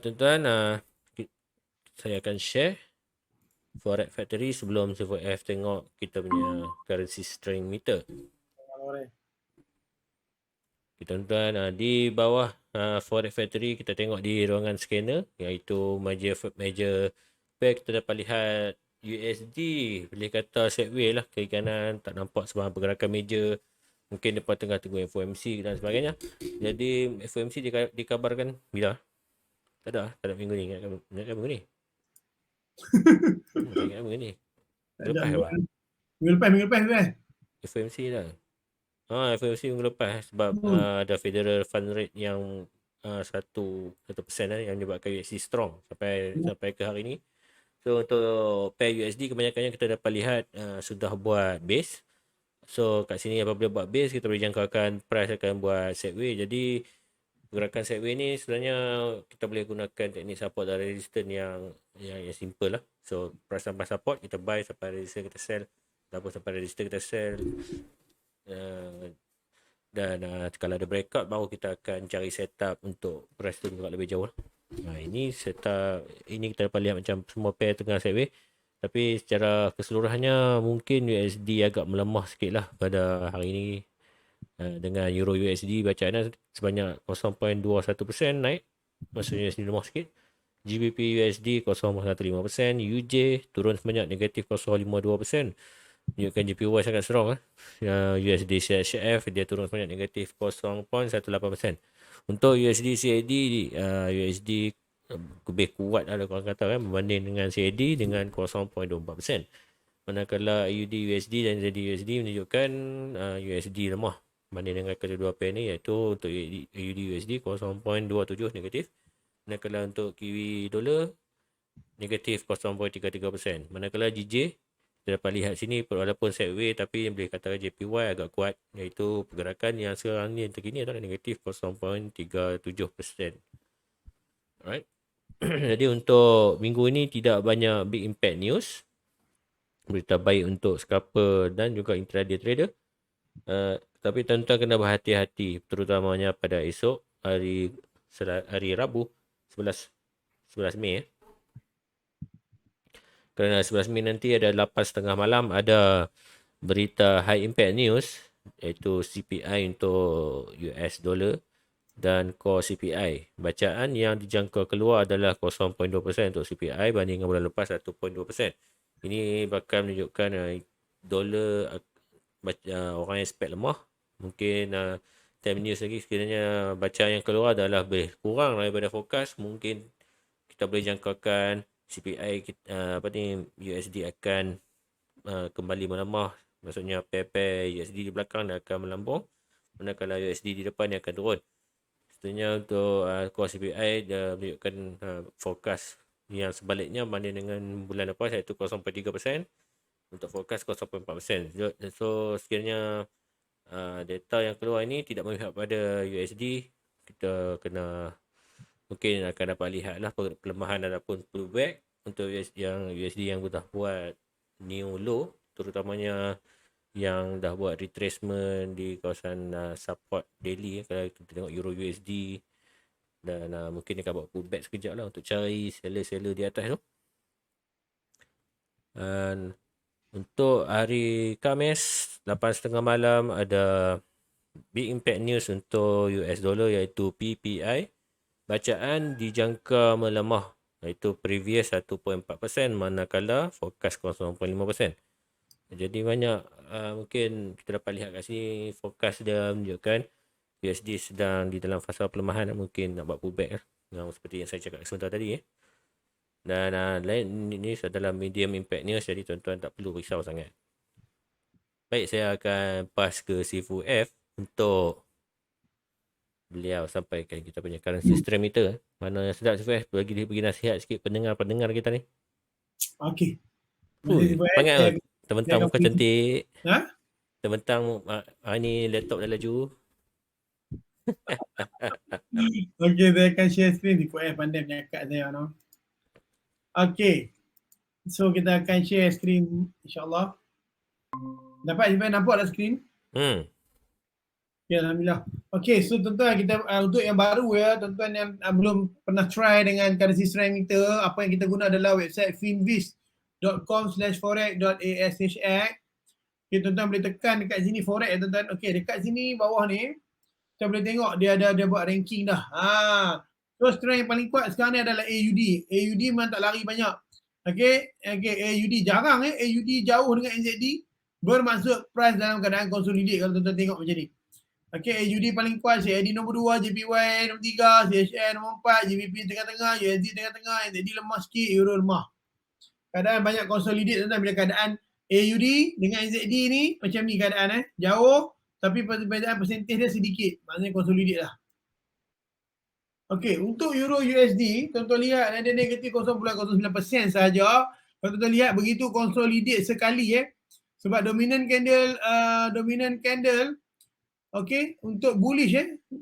Tuan-tuan, saya akan share Forex Factory sebelum CFF tengok kita punya currency strength meter. Okay, tuan-tuan, di bawah Forex Factory kita tengok di ruangan scanner, iaitu major pair, kita dapat lihat USD boleh kata sideways lah, kiri kanan tak nampak sebarang pergerakan major. Mungkin depan tengah tunggu FOMC dan sebagainya. Jadi FOMC dikabarkan bila? Tak ada minggu ni. Ingatkan minggu ni. Tak ingat minggu ni. Minggu lepas apa? Minggu lepas. FOMC lah. FOMC minggu lepas sebab ada Federal Fund Rate yang 1% yang menyebabkan USD strong sampai ke hari ni. So untuk pair USD kebanyakannya kita dapat lihat sudah buat base. So kat sini apabila buat base, kita boleh jangkakan price akan buat sideways. Jadi pergerakan sideways ni sebenarnya kita boleh gunakan teknik support dan resistance yang simple lah. So price sampai support kita buy, sampai resistance kita sell, ataupun sampai resistance kita sell. Dan kalau ada breakout baru kita akan cari setup untuk price tu juga lebih jauh lah. Ini setup, ini kita dapat lihat macam semua pair tengah sideways. Tapi secara keseluruhannya mungkin USD agak melemah sikit lah pada hari ini. Dengan Euro USD bacaan sebanyak 0.21% naik, maksudnya USD lemah sikit. GBP USD 0.15%, UJ turun sebanyak negatif 0.52%. Menunjukkan JPY sangat strong USD CHF dia turun sebanyak negatif 0.18%. Untuk USD CAD, USD lebih kuat lah korang kata berbanding dengan CAD dengan 0.24%. Manakala AUD USD dan ZD USD menunjukkan USD lemah berbanding dengan kedua pair ni, iaitu untuk AUD USD 0.27 negatif. Manakala untuk Kiwi Dollar negatif 0.33%. Manakala GJ kita dapat lihat sini walaupun sideways tapi boleh katakan JPY agak kuat, iaitu pergerakan yang sekarang ni terkini adalah negatif 0.37%. Alright. Jadi untuk minggu ini tidak banyak big impact news. Berita baik untuk scalper dan juga intraday trader. Tapi tuan-tuan kena berhati-hati, terutamanya pada esok hari Rabu 11 Mei. Kerana 11 Mei nanti ada 8.30 malam ada berita high impact news, iaitu CPI untuk US dollar dan core CPI. Bacaan yang dijangka keluar adalah 0.2% untuk CPI banding dengan bulan lepas 1.2%. Ini bakal menunjukkan dolar orang yang expect lemah. Mungkin time news lagi sekiranya bacaan yang keluar adalah lebih kurang daripada forecast, mungkin kita boleh jangkakan CPI USD akan kembali melemah. Maksudnya pair USD di belakang dia akan melambung, manakala USD di depan dia akan turun. Sebenarnya untuk core CPI dia menunjukkan forecast yang sebaliknya berbanding dengan bulan lepas, iaitu 0.3%. Untuk forecast 0.4%. So sekiranya data yang keluar ini tidak memihak pada USD, kita kena mungkin akan dapat lihat lah pelemahan ataupun pullback untuk USD yang dah buat new low, terutamanya yang dah buat retracement di kawasan support daily. Kalau kita tengok Euro USD, dan mungkin dia akan buat pullback sekejap lah untuk cari seller-seller di atas tu. Dan untuk hari Khamis 8.30 malam ada big impact news untuk US dollar, iaitu PPI. Bacaan dijangka melemah, iaitu previous 1.4%, manakala forecast 0.5%. Jadi banyak mungkin kita dapat lihat kat sini forecast dia menunjukkan USD sedang di dalam fasa pelemahan, mungkin nak buat pullback seperti yang saya cakap sebentar tadi. Dan lain ini adalah medium impact news, jadi tuan-tuan tak perlu risau sangat. Baik, saya akan pass ke Sifu F untuk beliau sampaikan kita punya currency strength meter. Mana yang sedap Sifu F, bagi nasihat sikit pendengar kita ni. Okey. Panggil tementang muka cantik. Ha? Tementang ni laptop dah laju. Okey, saya akan share screen di F pandai menyakat saya no. Okey. So kita akan share screen insya-Allah. Dapat nampak tak screen? Ya, Alhamdulillah. Okey, so tuan-tuan kita untuk yang baru ya, tuan-tuan yang belum pernah try dengan currency strength meter, apa yang kita guna adalah website finviz.com/forex.ashx. Okay, tuan-tuan boleh tekan dekat sini forex ya tuan-tuan. Okey, dekat sini bawah ni kita boleh tengok dia buat ranking dah. So strength yang paling kuat sekarang ni adalah AUD. AUD memang tak lari banyak. Okey, AUD jarang AUD jauh dengan NZD, bermaksud price dalam keadaan consolidate kalau tuan-tuan tengok macam ni. Okey, AUD paling kuat, CAD nombor 2, JPY nombor 3, CHN nombor 4, GBP tengah-tengah, USD tengah-tengah, NZD lemah sikit, Euro lemah. Keadaan banyak consolidate tuan-tuan bila keadaan AUD dengan NZD ni macam ni keadaan jauh tapi perbezaan persentage dia sedikit, maknanya consolidate lah. Okey, untuk Euro USD, tuan-tuan lihat ada negatif 0.09% sahaja. Kalau tuan-tuan lihat begitu consolidate sekali sebab dominant candle okey, untuk bullish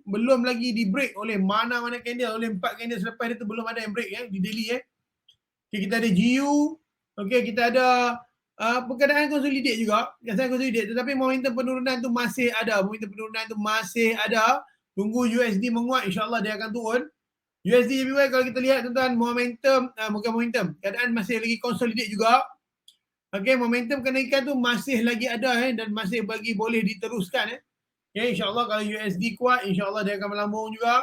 belum lagi di break oleh mana-mana candle, oleh 4 candle selepas dia tu belum ada yang break di daily Okay, kita ada GU, okey, kita ada perkadaan consolidate juga, biasa consolidate, tetapi momentum penurunan tu masih ada, tunggu USD menguat, insyaAllah dia akan turun. USD JPY kalau kita lihat tuan-tuan, keadaan masih lagi consolidate juga. Okey, momentum kenaikan tu masih lagi ada dan masih bagi boleh diteruskan Okay, insyaAllah kalau USD kuat, insyaAllah dia akan melambung juga.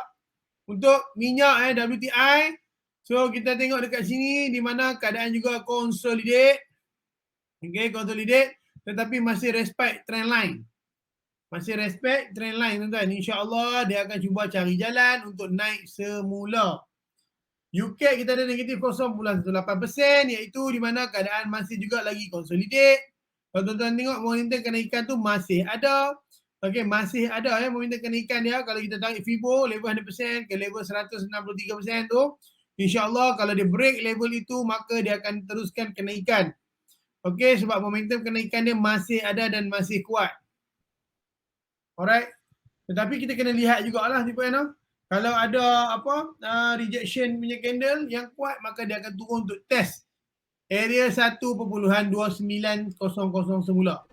Untuk minyak WTI, so kita tengok dekat sini di mana keadaan juga consolidate. Okay, consolidate tetapi masih respect trend line. Tuan-tuan. InsyaAllah dia akan cuba cari jalan untuk naik semula. UK kita ada negatif 0.18% iaitu di mana keadaan masih juga lagi consolidate. Kalau tuan-tuan tengok momentum kenaikan tu masih ada. Okey, masih ada momentum kenaikan dia. Kalau kita tarik FIBO level 100% ke level 163% tu, insya-Allah kalau dia break level itu maka dia akan teruskan kenaikan. Okey, sebab momentum kenaikan dia masih ada dan masih kuat. Alright. Tetapi kita kena lihat jugalah tuan-tuan. Kalau ada rejection punya candle yang kuat maka dia akan turun untuk test area 1.2900 semula.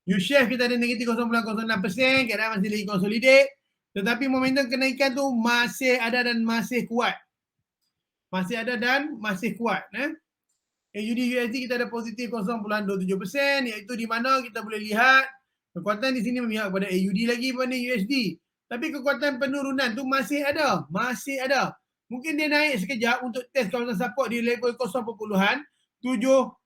U-share kita ada negatif 0.06%, keadaan masih lagi consolidate. Tetapi momentum kenaikan tu masih ada dan masih kuat. AUD USD kita ada positif 0.27% iaitu di mana kita boleh lihat kekuatan di sini memihak kepada AUD lagi berbanding USD. Tapi kekuatan penurunan tu masih ada. Mungkin dia naik sekejap untuk test kawasan support di level 0.7050.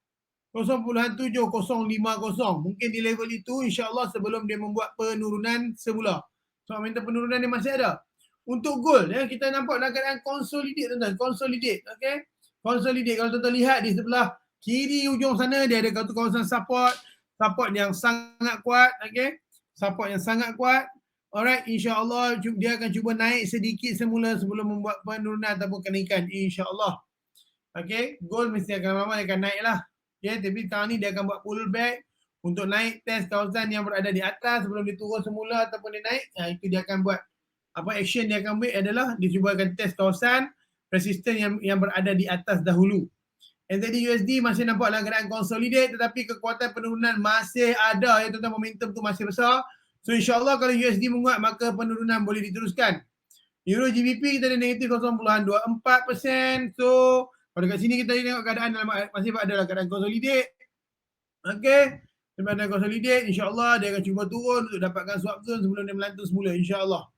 Mungkin di level itu insya-Allah sebelum dia membuat penurunan semula. So momentum penurunan dia masih ada. Untuk gold kita nampak dalam keadaan consolidate tuan-tuan, okey. Consolidate kalau tuan-tuan lihat di sebelah kiri ujung sana dia ada kawasan support yang sangat kuat, okey. Alright, insya-Allah dia akan cuba naik sedikit semula sebelum membuat penurunan ataupun kenaikan insya-Allah. Okey, gold mesti akan lama akan naiklah. Okay, tapi tahun ni dia akan buat pullback untuk naik test kawasan yang berada di atas sebelum dia turun semula ataupun dia naik. Itu dia akan buat action dia akan buat adalah dia cuba akan test kawasan resistance yang berada di atas dahulu. NZD USD masih nampak dalam keadaan consolidate tetapi kekuatan penurunan masih ada tuan-tuan, momentum tu masih besar. So insya-Allah kalau USD menguat maka penurunan boleh diteruskan. Euro GBP kita ada negatif 0.24%. So kalau dekat sini kita tengok keadaan masih ada dalam keadaan consolidate. Okey. Keadaan consolidate, insya-Allah dia akan cuba turun untuk dapatkan swap zone sebelum dia melantung semula insya-Allah.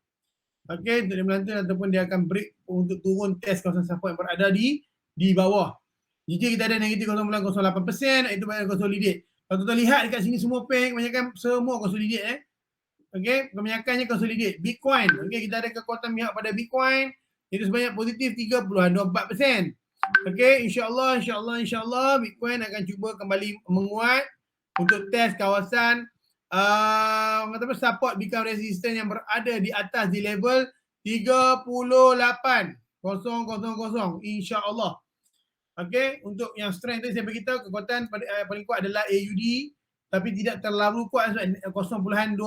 Okey, untuk dia melantung ataupun dia akan break untuk turun test kawasan support yang berada di bawah. Jika kita ada negatif 0.08%, itu banyak consolidate. Kalau tuan lihat dekat sini semua pair kebanyakan semua consolidate Okey, kebanyakannya consolidate. Bitcoin, okey, kita ada kekuatan pihak pada Bitcoin itu sebanyak positif 3.24%. Okey, insya-Allah Bitcoin akan cuba kembali menguat untuk test kawasan support become resistance yang berada di atas di level 38.000 insya-Allah. Okey, untuk yang strength tadi saya beritahu kekuatan paling kuat adalah AUD tapi tidak terlalu kuat sebab 0.29%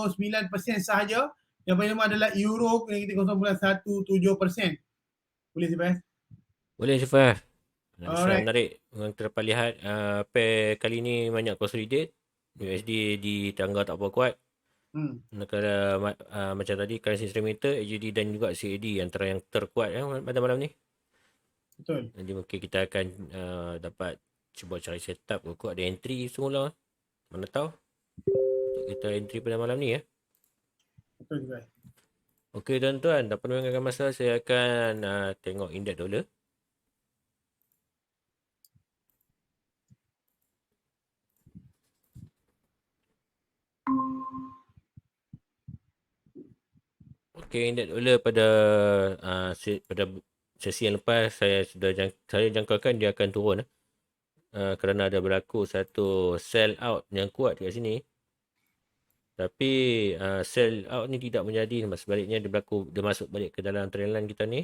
sahaja. Yang paling lemah adalah Euro negatif 0.17%. Boleh Sifas? Boleh Sifas. Alright. Menarik. Yang terdapat pair kali ni banyak consolidate. USD di tangga tak apa kuat. Kalau macam tadi currency estimator, AUD dan juga CAD antara yang terkuat pada malam ni. Betul. Jadi mungkin kita akan dapat cuba cari setup kot ada entry semula. Mana tahu untuk kita entry pada malam ni ya. Betul juga. Okey tuan-tuan, tanpa melengahkan masa saya akan tengok index dolar. Okey, indeks dolar pada pada sesi yang lepas saya jangkakan dia akan turun kerana ada berlaku satu sell out yang kuat kat sini. Tapi sell out ni tidak menjadi, sebaliknya dia masuk balik ke dalam trendline kita ni.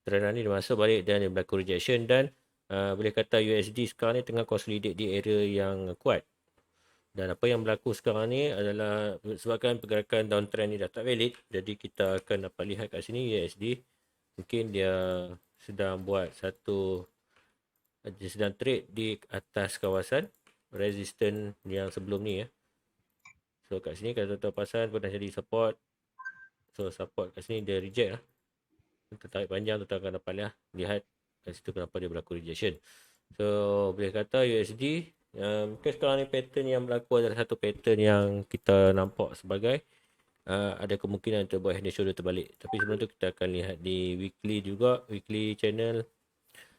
Trendline ni dia masuk balik dan dia berlaku rejection dan boleh kata USD sekarang ni tengah consolidate di area yang kuat. Dan apa yang berlaku sekarang ni adalah sebabkan pergerakan downtrend ni dah tak valid. Jadi kita akan dapat lihat kat sini USD. Mungkin dia sedang dia sedang trade di atas kawasan resistance yang sebelum ni ya. So kat sini kalau tuan-tuan pasal pernah jadi support. So support kat sini dia reject lah. Tarik panjang tuan-tuan akan dapat lihat kat situ kenapa dia berlaku rejection. So boleh kata USD mungkin sekarang ni pattern yang berlaku adalah satu pattern yang kita nampak sebagai ada kemungkinan untuk buat hand and shoulder terbalik. Tapi sebelum tu kita akan lihat di weekly juga, weekly channel.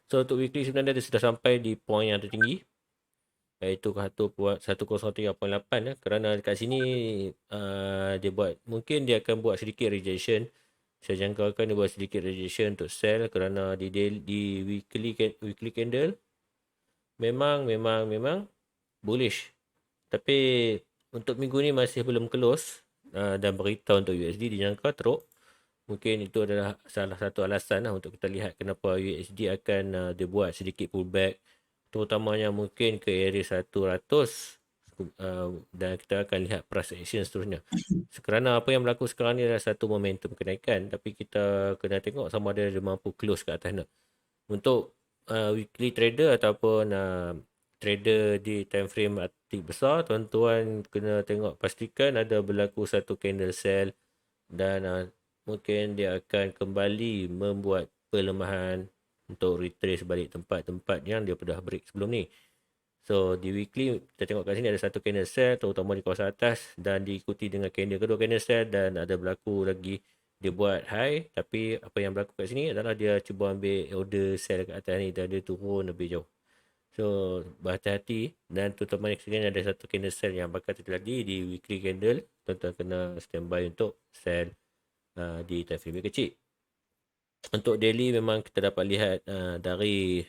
So untuk weekly sebenarnya dia sudah sampai di point yang tertinggi, iaitu 103.8 ya. Kerana dekat sini mungkin dia akan buat sedikit rejection. Saya jangkakan dia buat sedikit rejection untuk sell kerana di weekly candle memang bullish. Tapi untuk minggu ni masih belum close dan beritahu untuk USD dijangka teruk. Mungkin itu adalah salah satu alasan untuk kita lihat kenapa USD akan dia buat sedikit pullback, terutamanya mungkin ke area 100 dan kita akan lihat price action seterusnya. Kerana apa yang berlaku sekarang ni adalah satu momentum kenaikan, tapi kita kena tengok sama ada dia mampu close ke atas tak. Untuk weekly trader ataupun trader di time frame aktif besar, tuan-tuan kena tengok pastikan ada berlaku satu candle sell dan mungkin dia akan kembali membuat pelemahan untuk retrace balik tempat-tempat yang dia pernah break sebelum ni. So di weekly kita tengok kat sini ada satu candle sell terutama di kawasan atas dan diikuti dengan kedua candle sell dan ada berlaku lagi dia buat high, tapi apa yang berlaku kat sini adalah dia cuba ambil order sell kat atas ni dan dia turun lebih jauh. So berhati-hati dan terutama sekiranya ada satu candle sell yang bakal terjadi di weekly candle, tuan-tuan kena standby untuk sell di time frame kecil. Untuk daily memang kita dapat lihat dari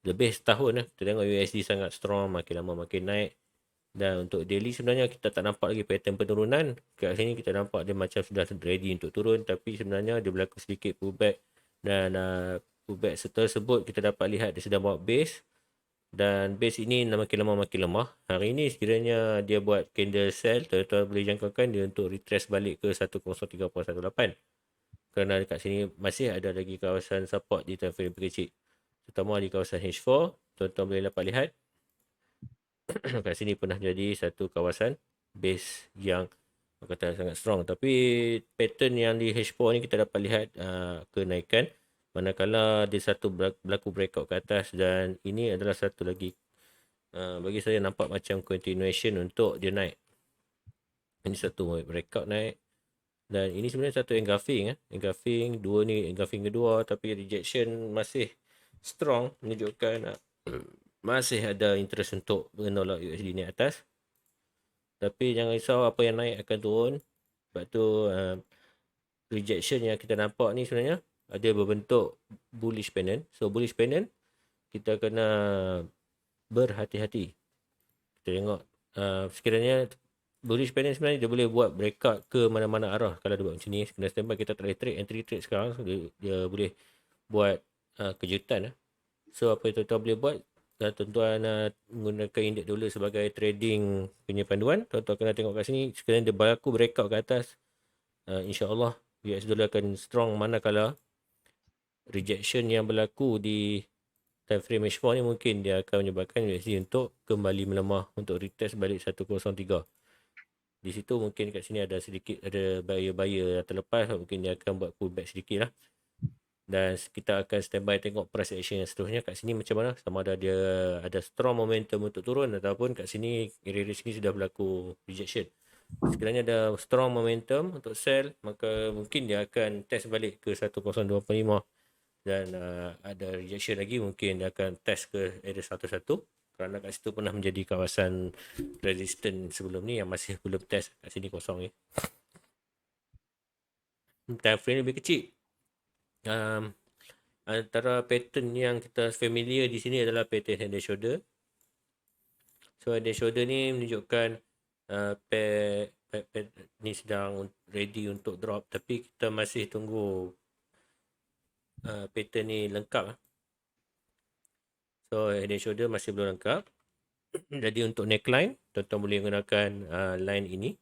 lebih setahun kita tengok USD sangat strong, makin lama makin naik. Dan untuk daily sebenarnya kita tak nampak lagi pattern penurunan. Kat sini kita nampak dia macam sudah ready untuk turun, tapi sebenarnya dia berlaku sedikit pullback dan pullback tersebut kita dapat lihat dia sedang buat base dan base ini makin lama makin lemah. Hari ini sekiranya dia buat candle sell, tuan-tuan boleh jangkakan dia untuk retrace balik ke 103.18 kerana dekat sini masih ada lagi kawasan support di time frame kecil, terutama di kawasan H4. Tuan-tuan boleh dapat lihat kat sini pernah jadi satu kawasan base yang kata sangat strong, tapi pattern yang di H4 ni kita dapat lihat kenaikan manakala dia satu berlaku breakout ke atas dan ini adalah satu lagi bagi saya nampak macam continuation untuk dia naik. Ini satu breakout naik dan ini sebenarnya satu engulfing engulfing dua ni, engulfing kedua, tapi rejection masih strong menunjukkan masih ada interest untuk menolak USD naik atas. Tapi jangan risau, apa yang naik akan turun. Sebab tu rejection yang kita nampak ni sebenarnya ada berbentuk bullish pennant. So bullish pennant kita kena berhati-hati. Kita tengok sekiranya bullish pennant sebenarnya dia boleh buat breakout ke mana-mana arah. Kalau dia buat macam ni, kena standby, kita tak boleh trade, entry trade sekarang. So dia boleh buat kejutan. So apa yang tuan-tuan boleh buat, tuan-tuan menggunakan indeks dolar sebagai trading punya panduan, tuan-tuan kena tengok kat sini sekiranya dia berlaku breakout ke atas, insya-Allah US dollar akan strong, manakala rejection yang berlaku di time frame H4 ni mungkin dia akan menyebabkan USD untuk kembali melemah untuk retest balik 103. Di situ mungkin kat sini ada sedikit, ada buyer yang terlepas, mungkin dia akan buat pullback sedikit lah. Dan kita akan standby tengok price action yang seterusnya kat sini macam mana, sama ada dia ada strong momentum untuk turun ataupun kat sini area sini sudah berlaku rejection. Sekiranya ada strong momentum untuk sell, maka mungkin dia akan test balik ke 1025 dan ada rejection lagi, mungkin dia akan test ke area 11 kerana kat situ pernah menjadi kawasan resistance sebelum ni yang masih belum test. Kat sini kosong ni. Time frame lebih kecil. Antara pattern yang kita familiar di sini adalah pattern head and shoulder. So head and shoulder ni menunjukkan pair ni sedang ready untuk drop, tapi kita masih tunggu pattern ni lengkap. So head and shoulder masih belum lengkap. Jadi untuk neckline, tuan-tuan boleh gunakan line ini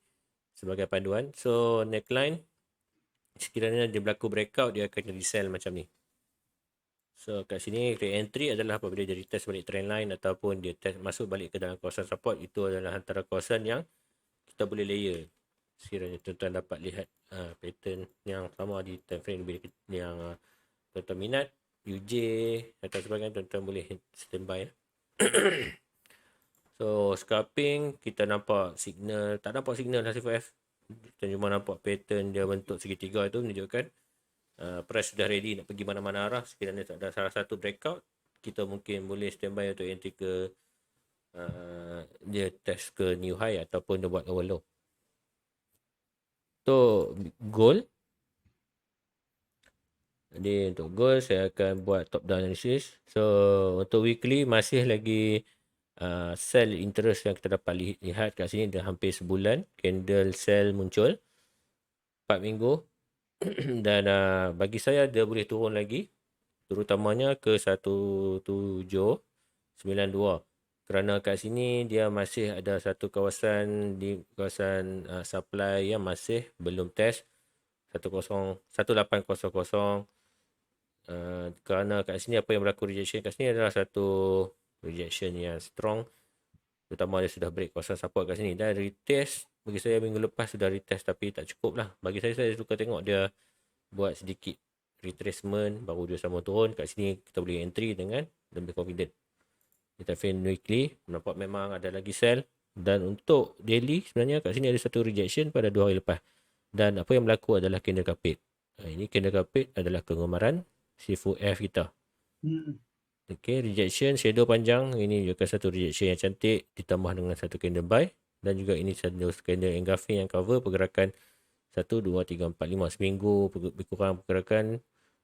sebagai panduan. So neckline, sekiranya dia berlaku breakout, dia akan jadi sell macam ni. So kat sini re-entry adalah apabila dia retest balik trend line ataupun dia test masuk balik ke dalam kawasan support. Itu adalah antara kawasan yang kita boleh layer. Sekiranya tuan-tuan dapat lihat pattern yang sama di time frame yang tuan-tuan minat, UJ atau sebagainya, tuan-tuan boleh standby. So scalping, kita nampak signal, tak nampak signal H4F. Kita cuma nampak pattern dia bentuk segitiga itu menunjukkan price sudah ready nak pergi mana-mana arah. Sekiranya tak ada salah satu breakout, kita mungkin boleh standby untuk entry ke dia test ke new high ataupun dia buat lower low. Untuk gold, jadi untuk gold saya akan buat top down analysis. So untuk weekly masih lagi sell interest yang kita dapat lihat kat sini dah hampir sebulan candle sell muncul 4 minggu. Dan bagi saya dia boleh turun lagi, terutamanya ke 1792, kerana kat sini dia masih ada satu kawasan di kawasan supply yang masih belum test 1800. Kerana kat sini apa yang berlaku rejection kat sini adalah satu rejection yang strong, terutama dia sudah break kawasan support kat sini dan retest. Bagi saya minggu lepas sudah retest tapi tak cukup lah. Bagi saya suka tengok dia buat sedikit retracement baru dia sama turun. Kat sini kita boleh entry dengan lebih confident. Kita frame weekly nampak memang ada lagi sell. Dan untuk daily sebenarnya kat sini ada satu rejection pada 2 hari lepas. Dan apa yang berlaku adalah candle carpet. Ini candle carpet adalah kegemaran C4F kita. Okay, rejection shadow panjang, ini juga satu rejection yang cantik ditambah dengan satu candle buy, dan juga ini satu candle engulfing yang cover pergerakan 1, 2, 3, 4, 5 seminggu lebih kurang pergerakan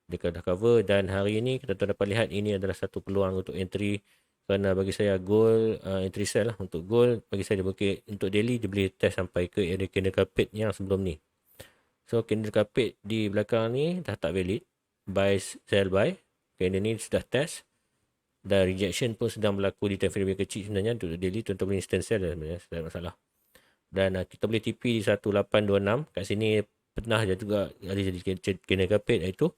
dia dah cover. Dan hari ini kita dapat lihat ini adalah satu peluang untuk entry, kerana bagi saya gold entry sell lah. Untuk gold bagi saya dia boleh, untuk daily dia boleh test sampai ke area candle carpet yang sebelum ni. So candle carpet di belakang ni dah tak valid, buy sell buy, candle ni sudah test dan rejection pun sedang berlaku di time frame yang kecil. Sebenarnya untuk daily tuan-tuan boleh instant sell sebenarnya, tak ada masalah. Dan kita boleh TP di 1826. Kat sini pernah juga ada jadi candle carpet, iaitu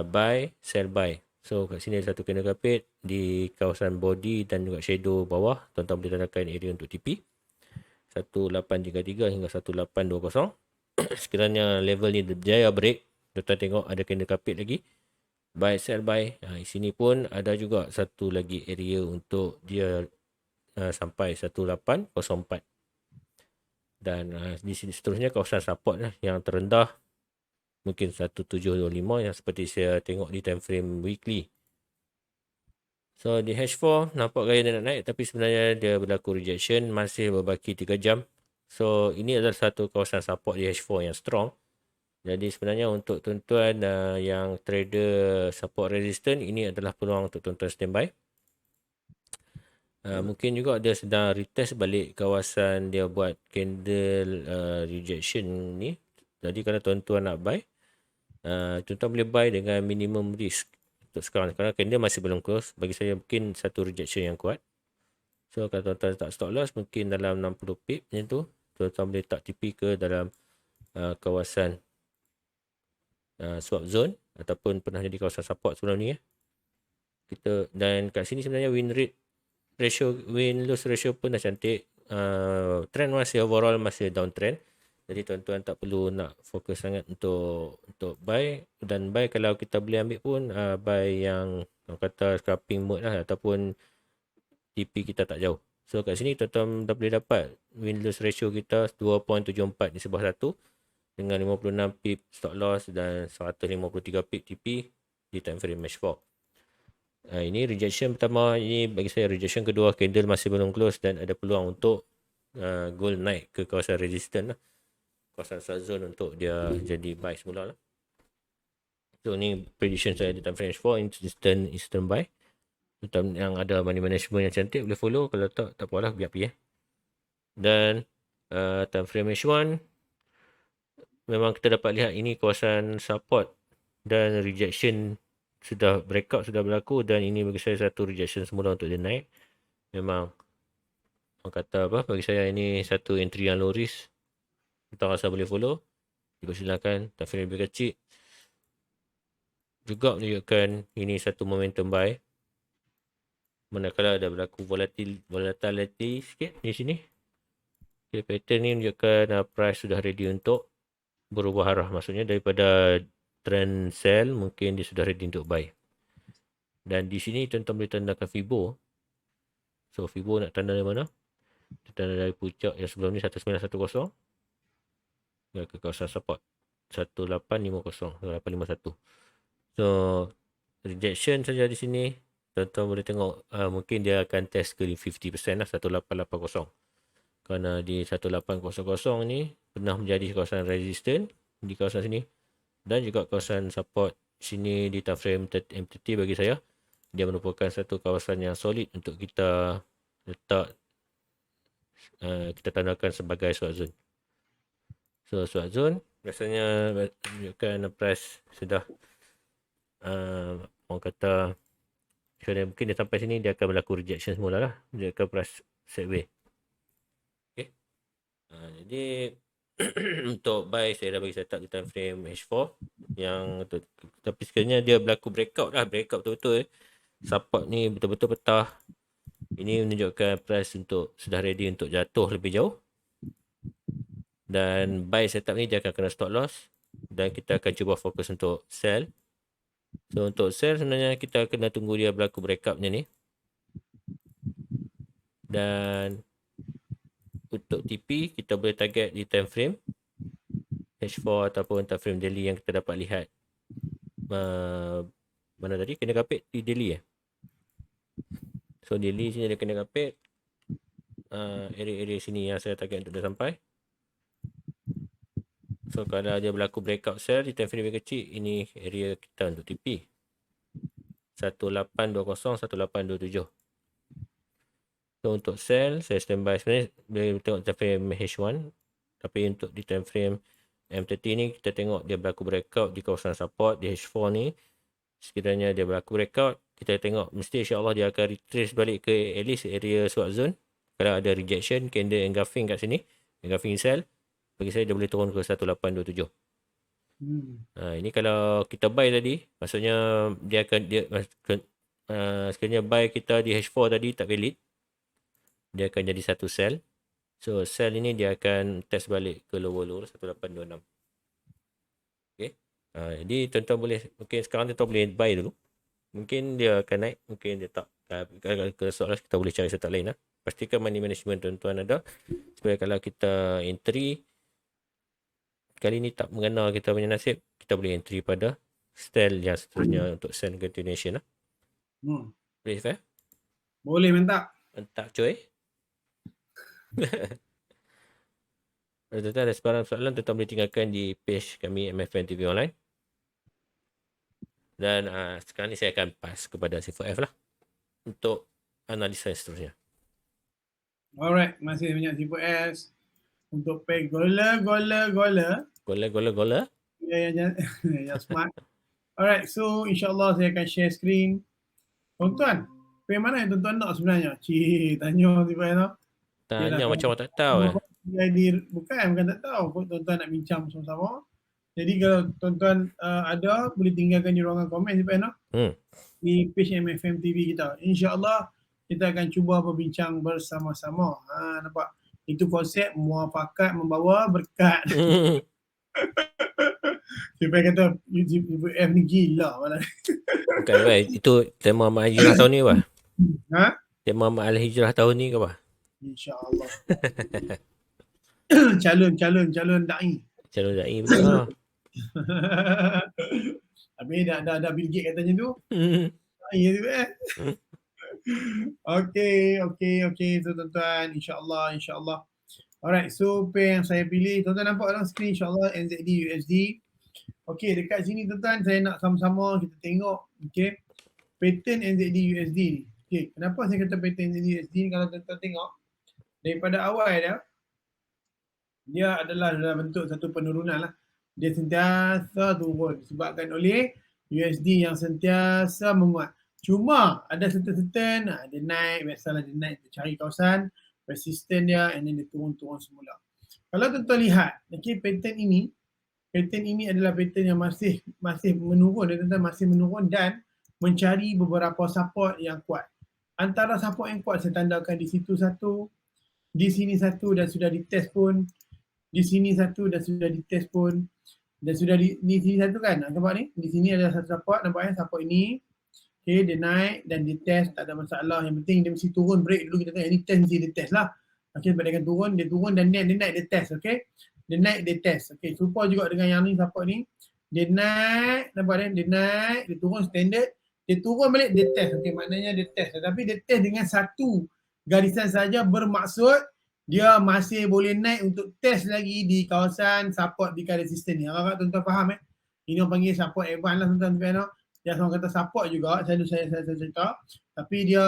buy sell buy. So kat sini ada satu candle carpet di kawasan body dan juga shadow bawah. Tuan-tuan boleh tandakan area untuk TP 1833 hingga 1820. Sekiranya level ni berjaya break, tuan-tuan tengok ada candle carpet lagi, buy sell buy. Di sini pun ada juga satu lagi area untuk dia sampai 1804. Dan di sini seterusnya kawasan support lah yang terendah mungkin 1725 yang seperti saya tengok di time frame weekly. So di H4 nampak gaya dia nak naik, tapi sebenarnya dia berlaku rejection, masih berbaki 3 jam. So ini adalah satu kawasan support di H4 yang strong. Jadi sebenarnya untuk tuan-tuan yang trader support resistance, ini adalah peluang untuk tuan-tuan standby. Mungkin juga dia sedang retest balik kawasan dia buat candle rejection ni. Jadi kalau tuan-tuan nak buy, tuan-tuan boleh buy dengan minimum risk untuk sekarang, kerana candle masih belum close. Bagi saya mungkin satu rejection yang kuat. So kalau tuan-tuan tak stop loss, mungkin dalam 60 pip macam tu, tuan-tuan boleh tak TP ke dalam kawasan swap zone ataupun pernah jadi kawasan support sebelum ni. Dan kat sini sebenarnya win rate ratio, win loss ratio pun dah cantik. trend masih overall masih downtrend. Jadi tuan-tuan tak perlu nak fokus sangat untuk buy, dan buy kalau kita boleh ambil pun buy yang orang kata scalping mode lah, ataupun TP kita tak jauh. So kat sini tuan-tuan dah boleh dapat win-lose ratio kita 2.74 di sebelah satu dengan 56 pip stop loss dan 153 pip TP di time frame match 4. Ini rejection pertama, ini bagi saya rejection kedua, candle masih belum close dan ada peluang untuk gold naik ke kawasan resistance lah, kawasan short zone untuk dia jadi buy semula lah. So ni prediction saya di time frame 4, instant buy. Yang ada money management yang cantik boleh follow, kalau tak apalah, biar pergi Dan time frame H1 memang kita dapat lihat ini kawasan support dan rejection sudah breakout sudah berlaku, dan ini bagi saya satu rejection semula untuk dia naik. Memang orang kata apa, bagi saya ini satu entry yang low risk. Kita rasa boleh follow, dipersilakan. Time frame lebih kecil juga menunjukkan ini satu momentum buy. Manakala ada berlaku volatility sikit di sini. Okay, pattern ni menunjukkan price sudah ready untuk berubah arah. Maksudnya daripada trend sell, mungkin dia sudah ready untuk buy. Dan di sini tuan-tuan boleh tandakan Fibo. So Fibo nak tanda dari mana? Tanda dari puncak yang sebelum ni 1910 ke kawasan support 1850, 1851. So rejection saja di sini. Tuan-tuan boleh tengok mungkin dia akan test ke 50% lah, 1880. Kerana di 1800 ni pernah menjadi kawasan resistance di kawasan sini, dan juga kawasan support sini di time frame MTT. Bagi saya dia merupakan satu kawasan yang solid untuk kita letak, kita tandakan sebagai swap zone. So swap zone biasanya menunjukkan price sudah orang kata mungkin dia sampai sini, dia akan berlaku rejection semula lah, dia akan price sideways. Okay. Jadi untuk buy saya dah bagi setup di time frame H4 yang tapi sekiranya dia berlaku breakout betul-betul support ni betul-betul petah, ini menunjukkan price sudah ready untuk jatuh lebih jauh, dan buy setup ni dia akan kena stop loss, dan kita akan cuba fokus untuk sell. So untuk sell sebenarnya kita kena tunggu dia berlaku breakoutnya ni, dan untuk TP kita boleh target di time frame H4 ataupun time frame daily yang kita dapat lihat mana tadi, kena kapit di daily So daily sini dia kena kapit area-area sini yang saya target untuk dia sampai. So kalau dia berlaku breakout sell di time frame yang kecil, ini area kita untuk TP 1820 1827. So untuk sell saya standby, sebenarnya boleh tengok time frame H1, tapi untuk di time frame M30 ni kita tengok dia berlaku breakout di kawasan support di H4 ni. Sekiranya dia berlaku breakout, kita tengok mesti insya-Allah dia akan retrace balik ke at least area swap zone. Kalau ada rejection, candle engulfing kat sini, engulfing sell, bagi saya dia boleh turun ke 1827. Ini kalau kita buy tadi, maksudnya dia akan sekiranya buy kita di H4 tadi tak valid, dia akan jadi satu sell. So sell ini dia akan test balik ke lower 1826. Okay. Jadi tuan-tuan boleh, mungkin sekarang tuan-tuan boleh buy dulu. Mungkin dia akan naik, mungkin dia tak. Kalau soalan kita boleh cari setup lain lah. Pastikan money management tuan-tuan ada, supaya kalau kita entry kali ni tak mengenal kita punya nasib, kita boleh entry pada style yang seterusnya untuk sell continuation lah. Boleh Fair? Boleh mantap. Mantap coy. Kalau tuan-tuan ada sebarang soalan, tuan-tuan boleh tinggalkan di page kami MFN TV Online. Dan sekarang ni saya akan pass kepada C4F lah untuk analisa seterusnya. Alright, masih banyak C4S untuk pay gola. Gola. Ya, smart. Alright, so insyaAllah saya akan share screen. Tuan-tuan, pay mana yang tuan-tuan nak sebenarnya? Tanya C4S tu. Tanya macam orang tak tahu Bukan tak tahu. Tuan-tuan nak bincang sama-sama. Jadi kalau tuan-tuan ada, boleh tinggalkan di ruangan komen C4S di page MFM TV kita. InsyaAllah kita akan cuba berbincang bersama-sama. Nampak? Itu konsep muafakat membawa berkat. Supaya kata UF ni gila malah. Bukan apa, itu tema Mak Hijrah tahun ni apa? Ha? Tema Mak Al-Hijrah tahun ni ke apa? InsyaAllah. calon da'i. Calon da'i betul lah. Habis dah Bill Gates katanya tu. Ya tu Okay. So tuan-tuan, insyaAllah. Alright, so pair yang saya pilih, tuan-tuan nampak dalam skrin insyaAllah NZD USD. Okay, dekat sini tuan-tuan saya nak sama-sama kita tengok, okay, pattern NZD USD ni. Okay, kenapa saya kata pattern NZD USD ni? Kalau tuan-tuan tengok, daripada awal dia adalah dalam bentuk satu penurunan lah. Dia sentiasa turun disebabkan oleh USD yang sentiasa menguat. Cuma ada certain dia naik, biasalah dia naik, dia cari kawasan resisten dia and then dia turun semula. Kalau tuan-tuan lihat, okay, pattern ini adalah pattern yang masih menurun, tuan-tuan, masih menurun dan mencari beberapa support yang kuat. Antara support yang kuat saya tandakan di situ satu, di sini satu dan sudah dites pun, di sini satu dan sudah dites pun, dan sudah di sini satu kan, nampak ni, di sini ada satu support, nampak support ini. Okay, dia naik dan dia test, tak ada masalah. Yang penting dia mesti turun, break dulu kita tengok. Ini test mesti dia test lah. Okay, sebab dia akan turun dan dia naik, dia test. Okay, dia naik, dia test. Okay, serupa juga dengan yang ni, support ni. Dia naik, nampak dia? Dia naik, dia turun standard. Dia turun balik, dia test. Okay, maknanya dia test. Tetapi dia test dengan satu garisan saja bermaksud dia masih boleh naik untuk test lagi di kawasan support dekat resisten ni. Harap tuan-tuan faham Ini orang panggil support advance lah tuan-tuan. Dia orang kata support juga, saya cerita, tapi dia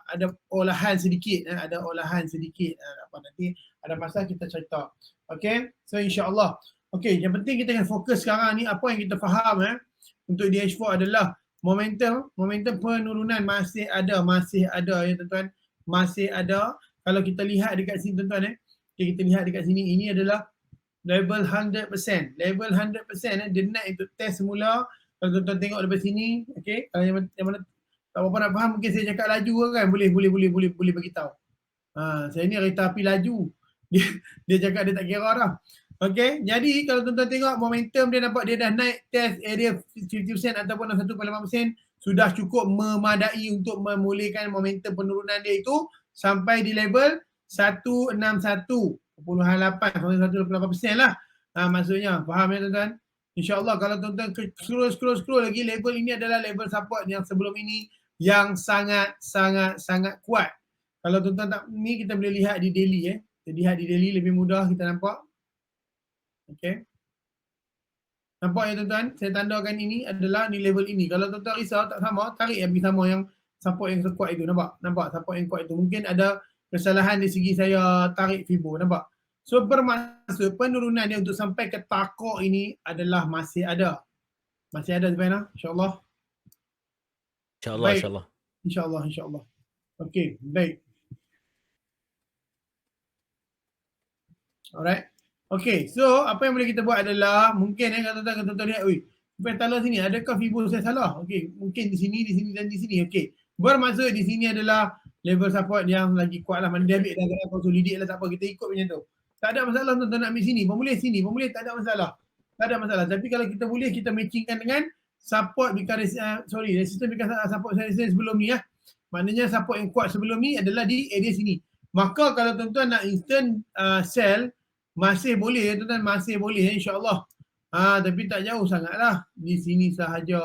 ada olahan sedikit, apa nanti ada masa kita cerita. Okay, so insyaAllah. Okay, yang penting kita akan fokus sekarang ni, apa yang kita faham untuk DH4 adalah momentum penurunan masih ada ya tuan-tuan, masih ada. Kalau kita lihat dekat sini tuan-tuan okay, kita lihat dekat sini, ini adalah level 100%, dia naik untuk test semula. Kalau tuan-tuan tengok daripada sini, okey, kalau yang mana tak apa nak faham, mungkin saya cakap laju kan, boleh bagi tahu. Saya ni kereta api laju. Dia cakap dia tak kira dah. Okey, jadi kalau tuan-tuan tengok momentum dia nampak dia dah naik test area 50% ataupun 1.5%, sudah cukup memadai untuk memulihkan momentum penurunan dia itu sampai di level 161.8 sampai 1.8% lah. Maksudnya, faham ya tuan-tuan? InsyaAllah kalau tuan-tuan scroll lagi, level ini adalah level support yang sebelum ini yang sangat kuat. Kalau tuan-tuan tak ni, kita boleh lihat di daily Kita lihat di daily lebih mudah kita nampak. Okay. Nampak ya tuan-tuan? Saya tandakan ini adalah ni level ini. Kalau tuan-tuan risau tak sama, tarik yang sama yang support yang sekuat itu. Nampak support yang kuat itu. Mungkin ada kesalahan di segi saya tarik Fibo. Nampak? So bermaksud penurunan dia untuk sampai ke takok ini adalah masih ada. Masih ada sebenarnya, insyaAllah. InsyaAllah. Okey, baik. Alright. Okey, so apa yang boleh kita buat adalah mungkin kalau tuan-tuan lihat, petalah sini, adakah Fibo saya salah? Okey, mungkin di sini dan di sini. Okey. Bermaksud di sini adalah level support yang lagi kuat lah. Mana dia ambil dah consolidate lah, tak apa, kita ikut macam tu. Tak ada masalah tuan-tuan nak ambil sini, pun boleh, tak ada masalah. Tapi kalau kita boleh, kita matchingkan dengan support resistance support sebelum ni Maknanya support yang kuat sebelum ni adalah di area sini. Maka kalau tuan-tuan nak instant sell, masih boleh tuan-tuan, masih boleh insya-Allah. Tapi tak jauh sangatlah. Di sini sahaja.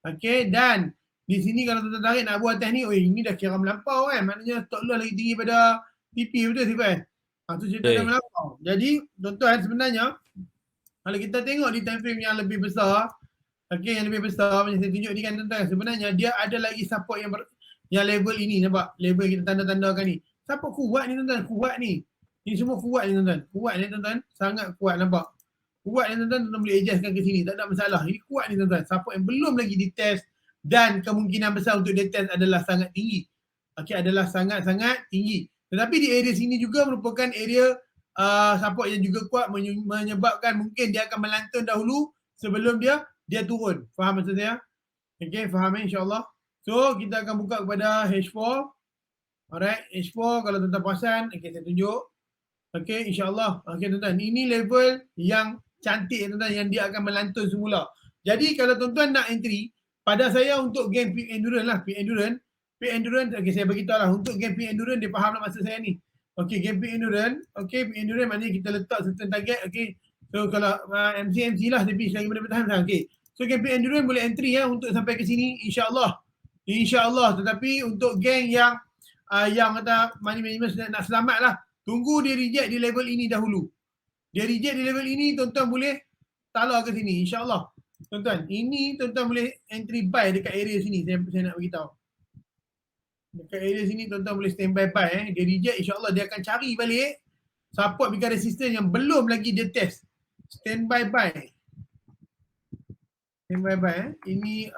Okey, dan di sini kalau tuan-tuan tarik nak buat atas ni, ini dah kira melampau kan. Maknanya stop loss lagi tinggi pada TP, betul Sifai? Itu cerita dah melampau. Jadi tuan-tuan sebenarnya kalau kita tengok di time frame yang lebih besar, yang lebih besar macam saya tunjuk ni kan tuan-tuan, sebenarnya dia ada lagi support yang level ini, nampak? Level kita tanda-tandakan ni. Support kuat ni tuan-tuan, kuat ni. Ni semua kuat ni tuan-tuan. Kuat ni tuan-tuan, sangat kuat, nampak? Kuat ni tuan-tuan, tuan-tuan boleh adjustkan ke sini, tak ada masalah. Ini kuat ni tuan-tuan, support yang belum lagi ditest dan kemungkinan besar untuk ditest adalah sangat tinggi. Adalah sangat-sangat tinggi. Tetapi di area sini juga merupakan area support yang juga kuat, menyebabkan mungkin dia akan melantun dahulu sebelum dia turun. Faham maksud saya? Okey, faham insya-Allah? So kita akan buka kepada H4. Alright, H4 kalau tuan-tuan perasan, okay, saya tunjuk. Okay, insyaAllah. Okay tuan-tuan, ini level yang cantik tuan-tuan, yang dia akan melantun semula. Jadi kalau tuan-tuan nak entry, pada saya untuk game Peak Endurance lah, Peak Endurance, okay saya beritahu lah, untuk game Peak Endurance dia faham lah maksud saya ni. Okay, game Peak Endurance, okay, Peak Endurance maknanya kita letak certain target, okay. So kalau MC lah, tapi selagi benda bertahan lah, okay. So game Peak Endurance boleh entry ya untuk sampai ke sini, insyaAllah. InsyaAllah, tetapi untuk geng yang kata money management nak selamat lah, tunggu dia reject di level ini dahulu. Dia reject di level ini, tuan-tuan boleh talar ke sini, insyaAllah. Tuan-tuan, ini tuan-tuan boleh entry buy dekat area sini, saya nak beritahu. Dekat area sini tuan-tuan boleh standby buy. Dia reject, insyaAllah dia akan cari balik support bigger resistance yang belum lagi dia test. Standby buy. Standby buy. Ini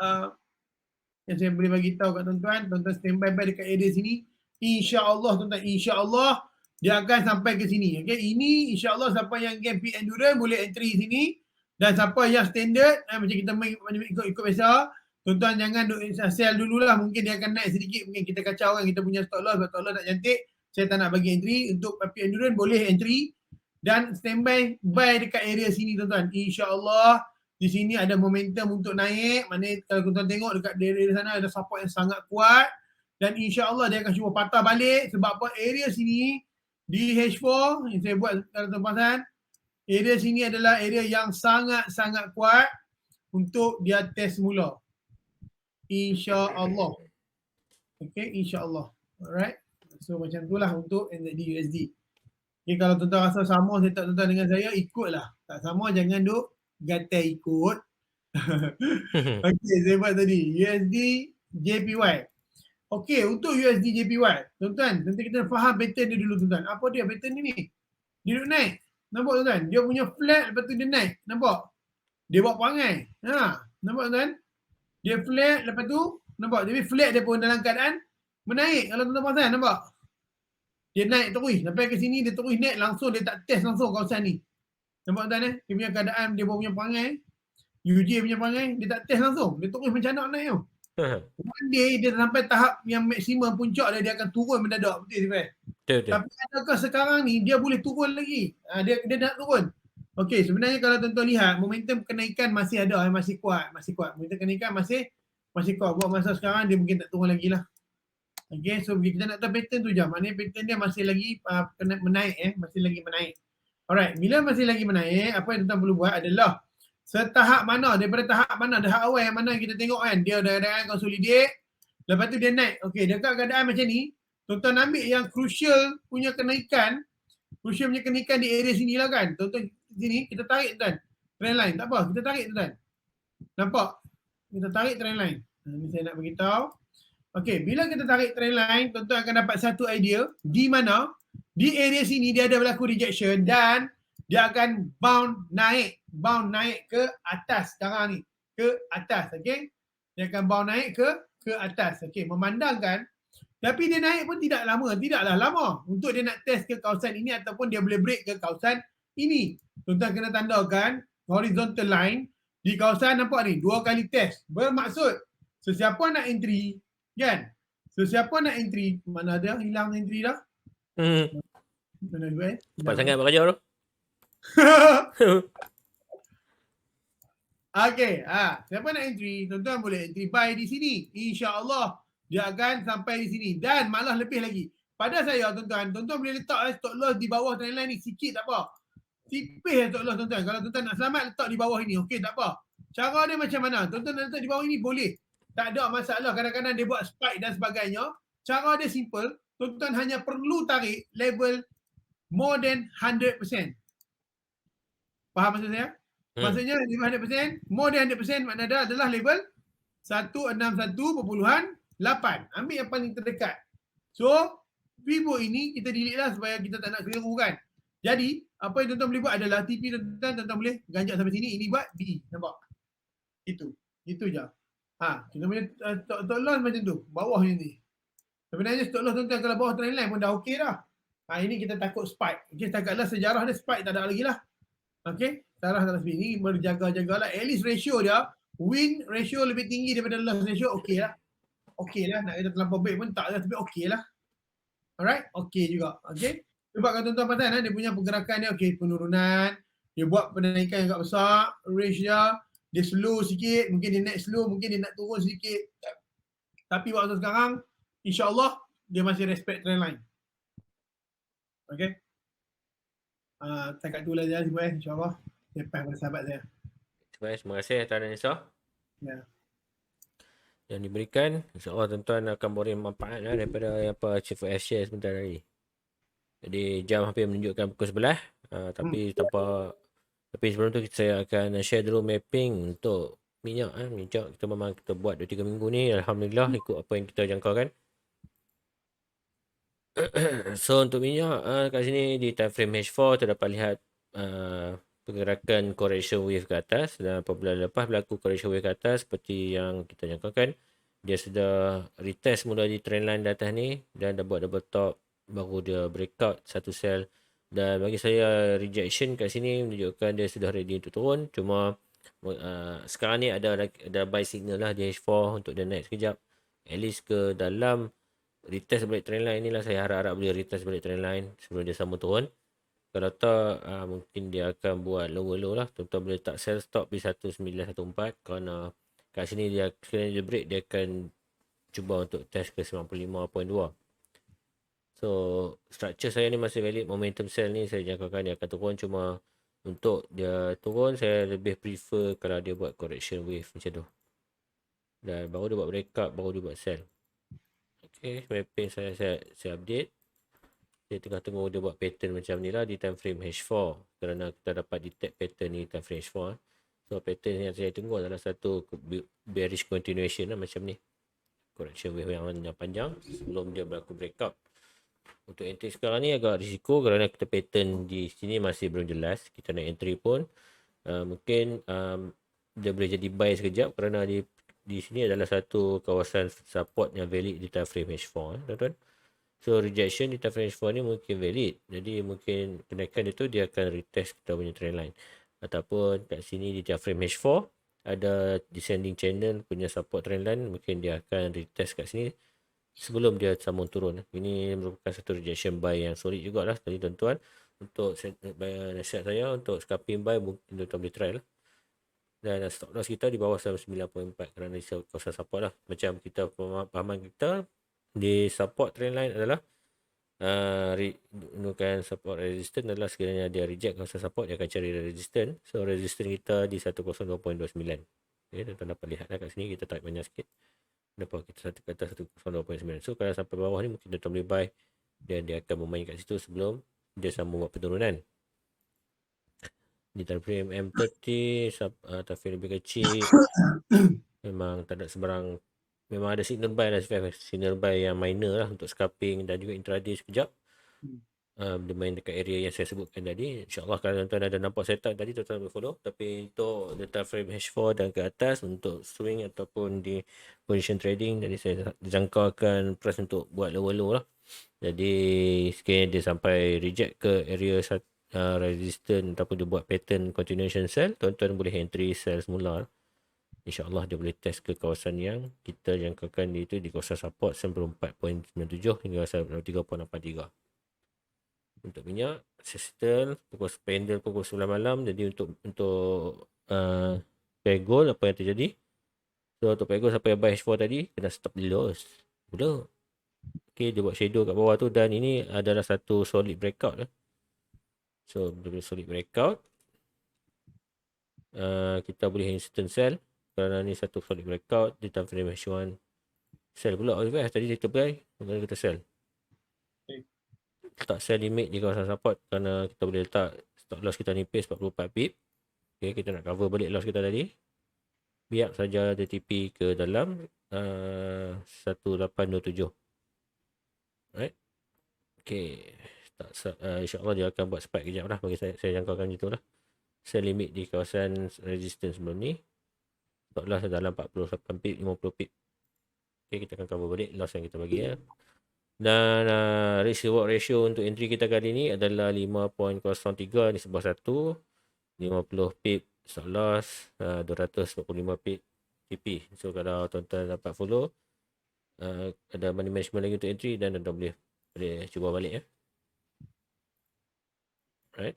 yang saya boleh bagi tahu kat tuan-tuan. Tuan-tuan standby buy dekat area sini. InsyaAllah tuan-tuan, insyaAllah dia akan sampai ke sini. Okay, ini insyaAllah siapa yang game Peak Endurance boleh entry sini. Dan siapa yang standard, macam kita ikut biasa, tuan-tuan jangan sell dululah. Mungkin dia akan naik sedikit, mungkin kita kacau kan, kita punya stop loss tak cantik. Saya tak nak bagi entry. Untuk Peak Endurance boleh entry. Dan standby buy dekat area sini tuan-tuan. InsyaAllah di sini ada momentum untuk naik. Maknanya kalau tuan-tuan tengok dekat area sana ada support yang sangat kuat. Dan insyaAllah dia akan cuba patah balik. Sebab apa, area sini di H4 yang saya buat kalau tuan-tuan perasan, area sini adalah area yang sangat-sangat kuat untuk dia test mula. InsyaAllah. Okay, insyaAllah. Alright. So macam itulah untuk NZD USD. Okay, kalau tuan-tuan rasa sama saya tak tuan-tuan dengan saya, ikutlah. Tak sama jangan duk gatai ikut. Okay, saya buat tadi. USD JPY. Okay, untuk USD JPY, tuan-tuan, nanti kita faham pattern dia dulu tuan-tuan. Apa dia pattern ni? Dia duduk naik. Nampak tuan-tuan? Dia punya flat, lepas tu dia naik. Nampak? Dia buat perangai. Nampak tuan-tuan? Dia flat, lepas tu, nampak? Jadi flat dia pun dalam keadaan menaik. Kalau tuan-tuan perasan, nampak? Dia naik terus. Sampai ke sini, dia terus naik langsung. Dia tak test langsung kawasan ni. Nampak tuan-tuan? Dia punya keadaan, dia punya perangai. UJ punya perangai, dia tak test langsung. Dia terus macam nak naik tau. One day dia sampai tahap yang maksimum puncak dia akan turun mendadak. Betul tak? Betul. Tapi adakah sekarang ni dia boleh turun lagi? Dia nak turun. Okey, sebenarnya kalau tuan-tuan lihat momentum kenaikan masih ada, masih kuat. Momentum kenaikan masih kuat. Buat masa sekarang dia mungkin tak turun lagi lah. Okey, so kita nak tahu pattern tu je. Maknanya pattern dia masih lagi menaik masih lagi menaik. Alright, bila masih lagi menaik, apa yang tuan-tuan perlu buat adalah setahap mana, daripada tahap mana, tahap awal yang mana kita tengok kan, dia dah consolidate, lepas tu dia naik. Okey, dekat keadaan macam ni, tuan-tuan ambil yang crucial punya kenaikan di area sini lah kan. Tuan-tuan sini, kita tarik tuan, trend line, tak apa, kita tarik tuan. Nampak? Kita tarik trend line. Ini saya nak beritahu. Okey, bila kita tarik trend line, tuan-tuan akan dapat satu idea di mana di area sini dia ada berlaku rejection dan dia akan bound naik ke atas sekarang ni, ke atas. Okey, dia akan bound naik ke atas. Okey, memandangkan tapi dia naik pun tidaklah lama untuk dia nak test ke kawasan ini ataupun dia boleh break ke kawasan ini. Tuan-tuan kena tandakan horizontal line di kawasan, nampak ni, 2 kali test. Bermaksud sesiapa nak entry kan, mana ada hilang entry dah. Mana gue? Cepat sangat bekerja tu. Okey, siapa nak entry, tuan-tuan boleh entry buy di sini. InsyaAllah dia akan sampai di sini dan malah lebih lagi. Pada saya tuan-tuan boleh letak stop loss di bawah trendline ni sikit, tak apa. Tipis stop loss tuan-tuan. Kalau tuan-tuan nak selamat, letak di bawah ini. Okey, tak apa. Cara dia macam mana? Tuan-tuan nak letak di bawah ini boleh. Tak ada masalah. Kadang-kadang dia buat spike dan sebagainya. Cara dia simple. Tuan-tuan hanya perlu tarik level more than 100%. Faham maksud saya? Maksudnya 100%, more than 100% maknanya adalah level 161.8. Ambil yang paling terdekat. So, Vivo ini kita delete lah supaya kita tak nak keliru kan. Jadi, apa yang tuan-tuan boleh buat adalah TP tuan-tuan boleh ganjak sampai sini. Ini buat BE. Nampak? Itu je. Kita punya stop loss macam tu. Bawah ni. Sebenarnya stop loss tuan-tuan kalau bawah trend line pun dah okey dah. Ini kita takut spike. Okay, setakat sejarah dia spike tak ada lagi lah. Okey, sejarah tak ada spike. Ini berjaga-jagalah. At least ratio dia, win ratio lebih tinggi daripada loss ratio, okey lah. okey lah. Nak kata terlampau baik pun tak lah, tapi okey lah. Alright, okey juga. Okey. Cuba kalau tuan-tuan perasan dia punya pergerakan dia okey, penurunan, dia buat penaikan yang agak besar, range dia slow sikit, mungkin dia naik slow, mungkin dia nak turun sedikit. Tapi waktu sekarang insya-Allah dia masih respect trend line. Okey. Setakat tu lah je semua insya-Allah. Lepas pada sahabat saya. Terima kasih atas analisa Ya. yang diberikan. InsyaAllah tuan-tuan akan boleh manfaat daripada apa Chief share sebentar tadi. Jadi jam hampir menunjukkan pukul 11. Tapi sebelum tu saya akan share dulu mapping untuk minyak. Minyak kita memang kita buat 2-3 minggu ni. Alhamdulillah ikut apa yang kita jangkakan. So untuk minyak kat sini di time frame H4 terdapat lihat pergerakan correction wave ke atas, dan apabila lepas berlaku correction wave ke atas seperti yang kita jangkakan, dia sudah retest mula di trendline di atas ni dan dah buat double top, baru dia breakout satu sell, dan bagi saya rejection kat sini menunjukkan dia sudah ready untuk turun. Cuma sekarang ni ada buy signal lah di H4 untuk dia naik sekejap at least ke dalam retest balik trendline ni lah. Saya harap-harap boleh retest balik trendline sebelum dia sambung turun. Kalau tak mungkin dia akan buat lower low lah. Tuan-tuan boleh tak sell stop di 1914 kerana kat sini dia sekiranya dia break dia akan cuba untuk test ke 95.2. So structure saya ni masih valid. Momentum sell ni saya jangkakan dia akan turun, cuma untuk dia turun saya lebih prefer kalau dia buat correction wave macam tu, dan baru dia buat breakout, baru dia buat sell. Okay, mapping saya update. Dia tengah tunggu dia buat pattern macam ni lah di time frame H4, kerana kita dapat detect pattern ni time frame H4. So pattern yang saya tunggu adalah satu bearish continuation lah macam ni, correction wave yang panjang sebelum dia berlaku breakout. Untuk entry sekarang ni agak risiko kerana kita pattern di sini masih belum jelas. Kita nak entry pun mungkin dia boleh jadi buy sekejap kerana di sini adalah satu kawasan support yang valid di time frame H4 tuan-tuan. So rejection di time frame H4 ni mungkin valid. Jadi mungkin kenaikan itu dia akan retest kita punya trend line. Ataupun kat sini di time frame H4 ada descending channel punya support trend line, mungkin dia akan retest kat sini sebelum dia sambung turun. Ini merupakan satu rejection buy yang solid jugalah tadi tuan-tuan. Untuk nasihat saya untuk scalping buy mungkin tuan-tuan boleh try lah. Dan stop loss kita di bawah 9.4 kerana kawasan support lah. Macam kita pemahaman kita di support trend line adalah gunakan support resistance adalah sekiranya dia reject kawasan support, dia akan cari resistance. So resistance kita di 102.29. Okay, tuan-tuan dapat lihat lah kat sini, kita type banyak sikit. Dapat kita satu kata 102.9. So kalau sampai bawah ni mungkin tuan-tuan boleh buy, dan dia akan bermain kat situ sebelum dia sambung buat penurunan. Di time frame M30 time frame lebih kecil memang tak ada sebarang, memang ada signal buy lah, signal buy yang minor lah untuk scalping dan juga intraday sekejap. Dia main dekat area yang saya sebutkan tadi. InsyaAllah kalau tuan-tuan ada nampak setup tadi, tuan-tuan boleh follow. Tapi untuk the time frame H4 dan ke atas untuk swing ataupun di position trading, jadi saya jangkakan price untuk buat lower low lah. Jadi sekiranya dia sampai reject ke area resistance ataupun dia buat pattern continuation sell, tuan-tuan boleh entry sell semula. InsyaAllah dia boleh test ke kawasan yang kita jangkakan itu di kawasan support 94.97 hingga 93.83. Untuk minyak saya settle pukul pendel pukul 9 malam. Jadi untuk pair gold apa yang terjadi, so untuk pair gold sampai buy H4 tadi kena stop di loss mula. Okay, dia buat shadow kat bawah tu, dan ini adalah satu solid breakout lah. So bila solid breakout kita boleh instant sell kerana ni satu solid breakout di time frame H1. Sell pula tadi kita buy, kemudian kita sell. Letak sell limit di kawasan support kerana kita boleh letak stop loss kita nipis 44 pip. Okay, kita nak cover balik loss kita tadi. Biar saja dia TP ke dalam 1827. Alright. Okay. InsyaAllah dia akan buat spike kejap lah. Bagi saya jangkakan gitu lah. Sell limit di kawasan resistance sebelum ni. Stop loss dalam 48 pip, 50 pip. Okay, kita akan cover balik loss yang kita bagi ya. Dan risk reward ratio untuk entry kita kali ni adalah 5.03 ni sebuah 1, 50 pip stop loss, 245 pip TP. So kalau tuan-tuan dapat follow, Ada money management lagi untuk entry dan anda boleh cuba balik ya. Right.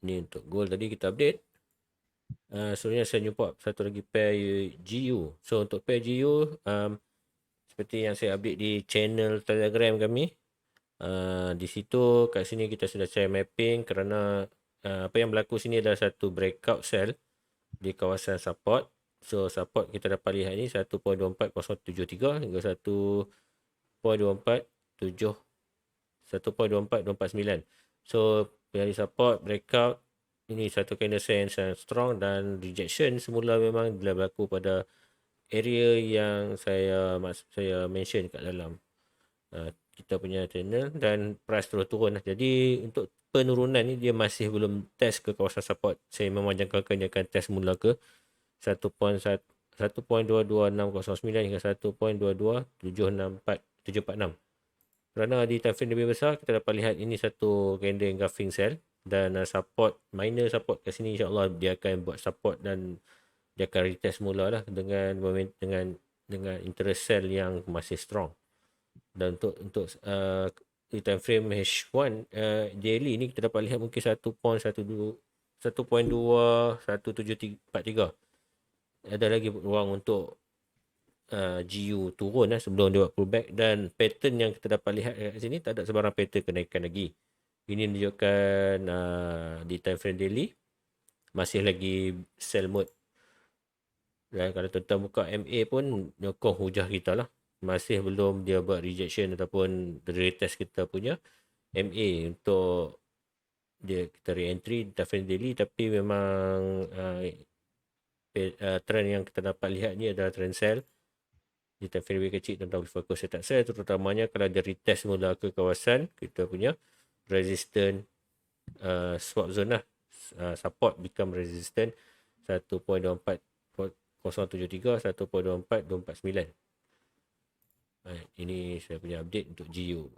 Ni untuk gold tadi kita update. Sebenarnya saya jumpa satu lagi pair GU. So untuk pair GU, seperti yang saya update di channel Telegram kami, di situ kat sini kita sudah share mapping kerana apa yang berlaku sini adalah satu breakout sell di kawasan support. So support kita dapat lihat ni 1.24073 hingga 1.247 So dari support breakout ini satu candle sense yang strong, dan rejection semula memang bila berlaku pada area yang saya mention kat dalam kita punya channel, dan price terus turun. Jadi untuk penurunan ni dia masih belum test ke kawasan support. Saya memang jangkakan dia akan test mula ke 1.22609 hingga 1.22746. Kerana di time frame lebih besar, kita dapat lihat ini satu candle engulfing sell, dan support, minor support kat sini insyaAllah dia akan buat support dan dia akan retest mula lah dengan interest sell yang masih strong. Dan untuk di time frame H1 daily ni kita dapat lihat mungkin 1.21743. Ada lagi ruang untuk GU turun sebelum dia buat pullback, dan pattern yang kita dapat lihat kat sini tak ada sebarang pattern kenaikan lagi. Ini menunjukkan di time frame daily masih lagi sell mode. Dan kalau tuan-tuan buka MA pun nyokong hujah kita lah, masih belum dia buat rejection ataupun retest kita punya MA untuk dia kita re-entry di time frame daily. Tapi memang trend yang kita dapat lihat ni adalah trend sell di time frame lebih kecil, tentang fokus setup sell, terutamanya kalau dia retest mula ke kawasan kita punya resistance swap zone lah. Support become resistant 1.24073, 1.24249. Ini saya punya update untuk GU.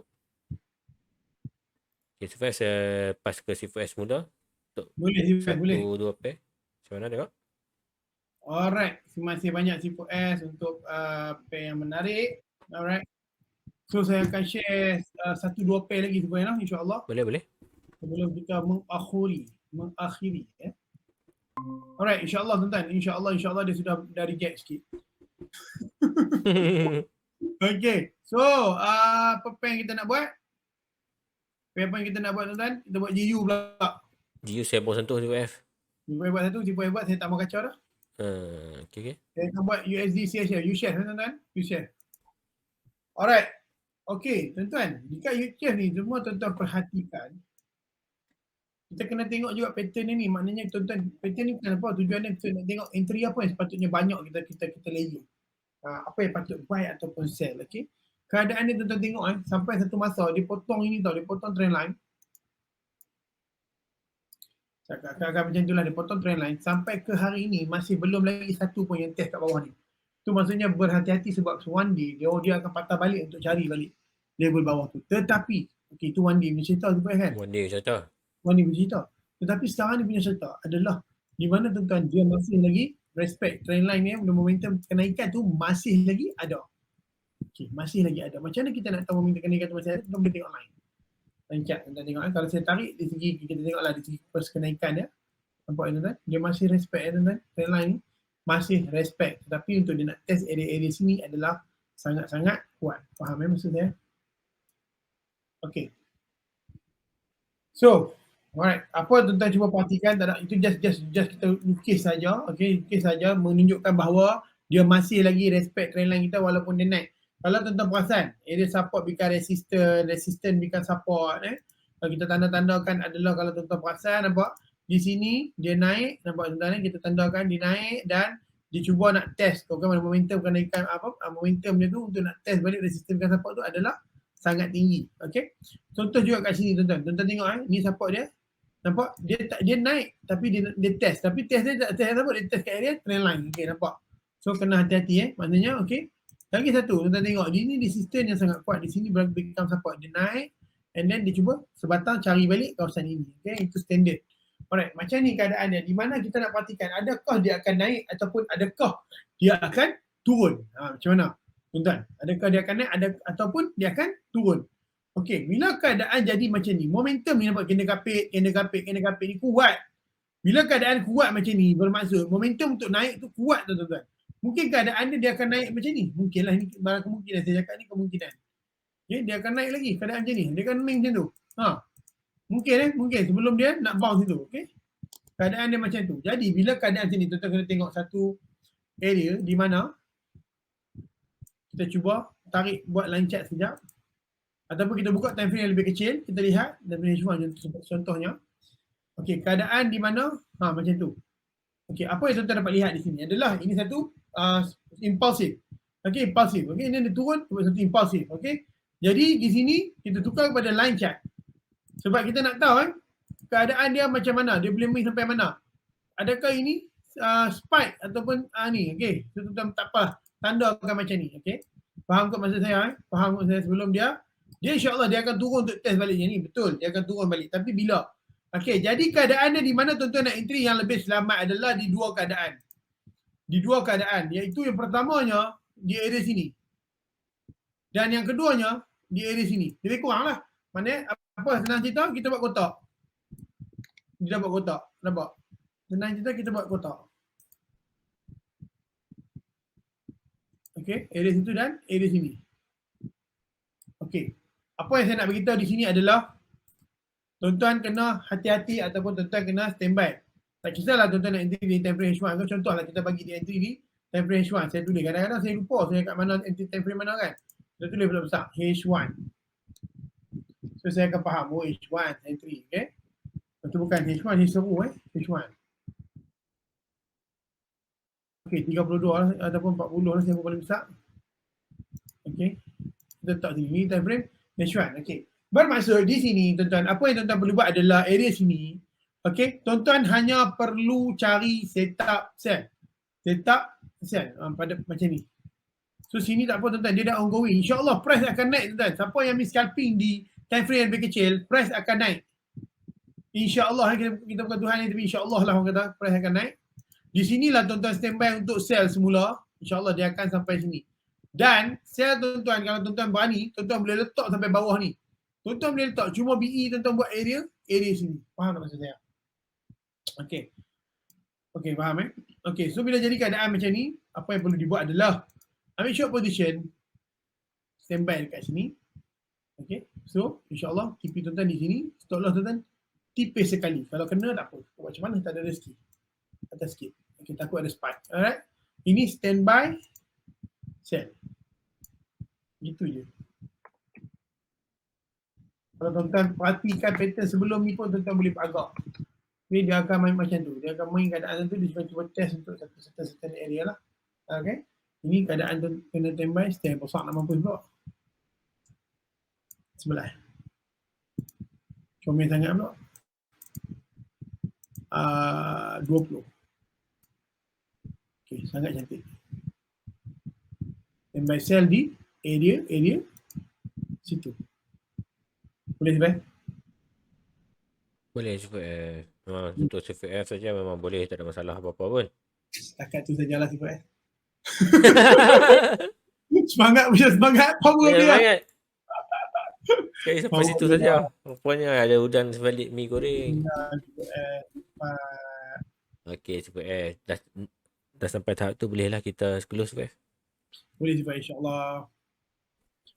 Okay, so first saya pass ke CFS muda untuk Boleh. dua pair. Macam mana tengok? Alright, terima kasih banyak C4S untuk pair yang menarik. Alright. So saya akan share 1-2 pair lagi sebenarnya insya-Allah. Boleh. Sebelum kita mengakhiri ya. Alright, insya-Allah tuan-tuan. Insya-Allah dia sudah dari reject sikit. Okay. So, apa pair yang kita nak buat? Pair apa yang kita nak buat tuan-tuan? Kita buat GU pula. GU saya bawa sentuh CFF. C4S buat satu, C4S buat, saya tak mau kacau dah. Okay. Saya akan buat USD share. You share tuan-tuan. You share. Alright. Okay, tuan-tuan. Dekat YouTube ni, semua tuan-tuan perhatikan. Kita kena tengok juga pattern ni. Maknanya tuan-tuan, pattern ni kenapa? Tujuannya kita nak tengok entry apa yang sepatutnya banyak kita layer. Apa yang patut buy ataupun sell. Okay. Keadaan ni tuan-tuan tengok sampai satu masa dia potong ini tau. Dia potong trend line. Agak macam itulah, dia potong trend line. Sampai ke hari ini masih belum lagi satu pun yang test kat bawah ni. Itu maksudnya berhati-hati sebab one day dia akan patah balik untuk cari balik level bawah tu. Tetapi, okay, itu one day punya cerita kan? One day cerita. Tetapi sekarang ni punya cerita adalah di mana tuan-tuan dia masih lagi respect trend line ni, momentum kenaikan tu masih lagi ada. Okay, masih lagi ada. Macam mana kita nak tahu momentum kenaikan tu masih ada? Kita boleh tengok line. Lancat tuan-tuan tengok kalau saya tarik di segi kita tengoklah di segi first kenaikan dia. Nampak tuan-tuan? Dia masih respect tuan-tuan. Trend line ni masih respect. Tetapi untuk dia nak test area-area sini adalah sangat-sangat kuat. Faham maksud saya? Okay. So, alright. Apa tuan-tuan cuba perhatikan, tak ada, itu just kita lukis saja. Okay, lukis saja menunjukkan bahawa dia masih lagi respect trend line kita walaupun dia naik. Kalau tuan-tuan perasan, area support become resistant become support. Kalau kita tanda-tandakan adalah kalau tuan-tuan perasan, nampak di sini dia naik, nampak tuan-tuan kita tandakan dia naik dan dia cuba nak test program momentum kenaikan momentum dia tu untuk nak test balik resistant become support tu adalah sangat tinggi. Okay. Contoh juga kat sini tuan-tuan. Tuan-tuan tengok ni support dia. Nampak dia naik tapi dia test. Tapi test dia tak test apa, dia test kat area trend line. Okay, nampak. So kena hati-hati Maknanya okay. Lagi satu, tuan-tuan tengok, di sini resistance yang sangat kuat. Di sini become support. Dia naik and then dia cuba sebatang cari balik kawasan ini. Okay, itu standard. Alright, macam ni keadaannya. Di mana kita nak perhatikan, adakah dia akan naik ataupun adakah dia akan turun. Macam mana? Tuan-tuan, adakah dia akan naik ataupun dia akan turun? Okey, bila keadaan jadi macam ni, momentum ni nampak kena kapit ni kuat. Bila keadaan kuat macam ni, bermaksud momentum untuk naik tu kuat tuan-tuan. Mungkin keadaan dia akan naik macam ni. Mungkinlah ni barang kemungkinan saya cakap ni kemungkinan. Okay, dia akan naik lagi keadaan macam ni. Dia akan main macam tu. Mungkin mungkin sebelum dia nak bounce itu. Okey. Keadaan dia macam tu. Jadi bila keadaan macam ni, tuan-tuan kena tengok satu area di mana kita cuba tarik buat line chart sekejap. Ataupun kita buka time frame yang lebih kecil, kita lihat dan contohnya. Okey, keadaan di mana macam tu. Okey, apa yang tuan-tuan dapat lihat di sini adalah ini satu impulsif. Okey, impulsif. Okey, ini dia turun satu impulsif. Okey. Jadi di sini kita tukar kepada line chart. Sebab kita nak tahu keadaan dia macam mana, dia boleh main sampai mana. Adakah ini spike ataupun ni. Okey, tuan-tuan tak apa, tanda akan macam ni. Okey. Faham kot maksud saya? Faham kot saya sebelum dia insya-Allah dia akan turun untuk test balik yang ni. Betul, dia akan turun balik. Tapi bila? Okey, jadi keadaannya di mana tuan-tuan nak entry yang lebih selamat adalah di dua keadaan. Di dua keadaan, iaitu yang pertamanya di area sini. Dan yang keduanya di area sini. Lebih kurang lah. Maknanya apa senang cerita, kita buat kotak. Kita buat kotak. Nampak? Senang cerita kita buat kotak. Okey, area situ dan area sini. Okey. Apa yang saya nak beritahu di sini adalah tuan-tuan kena hati-hati ataupun tuan-tuan kena standby. Tak kisahlah tuan-tuan nak entry di time frame H1. Contohlah kita bagi di entry di time frame H1. Saya tulis. Kadang-kadang saya lupa saya kat mana entry time frame mana kan. Saya tulis besar H1. So saya akan faham. H1 entry. Okay. Itu bukan H1. H1. H1. Okay. 32 lah, ataupun 40 lah saya paling besar. Okay. Kita letak sini. Time frame H1. Okay. Bermaksud di sini tuan-tuan, apa yang tuan-tuan perlu buat adalah area sini. Okay. Tuan-tuan hanya perlu cari setup sell. Setup sell. Pada macam ni. So sini tak apa tuan-tuan, dia dah ongoing. InsyaAllah price akan naik tuan-tuan. Siapa yang ambil scalping di time frame yang lebih kecil, price akan naik. InsyaAllah, kita bukan Tuhan ni, tapi insyaAllah lah orang kata price akan naik. Di sinilah tuan-tuan standby untuk sell semula. InsyaAllah dia akan sampai sini. Dan sell tuan-tuan, kalau tuan-tuan berani, tuan-tuan boleh letak sampai bawah ni. Tuan-tuan boleh letak, cuma BE tuan-tuan buat area sini. Faham tak maksud saya? Okay. Okay, faham Okay, so bila jadi keadaan macam ni, apa yang perlu dibuat adalah ambil short position, standby dekat sini. Okay, so insyaAllah TP tuan-tuan di sini, stop loss tuan-tuan tipis sekali. Kalau kena tak apa. Buat macam mana? Tak ada rezeki. Atas sikit. Okay, takut ada spike. Alright. Ini standby, sell. Gitu je. Kalau tuan-tuan perhatikan pattern sebelum ni pun tuan-tuan boleh agak. Jadi dia akan main macam tu. Dia akan main keadaan tu, dia cuba test untuk satu certain area lah. Okay. Ini keadaan tu kena standby, stand besar nak mampu pula. Sebelah. Comel sangat pula. 20. Okay, sangat cantik. Standby sell di area situ. Boleh sebab? Boleh super F. Memang untuk super F saja memang boleh, tak ada masalah apa-apa pun. Setakat tu sajalah super F. Semangat macam semangat power dia. Semangat. Sekali sampai situ saja. Rupanya ada udang sebalik mi goreng. Okey, super F. Dah sampai tahap tu, bolehlah kita close super F. Boleh super insya-Allah.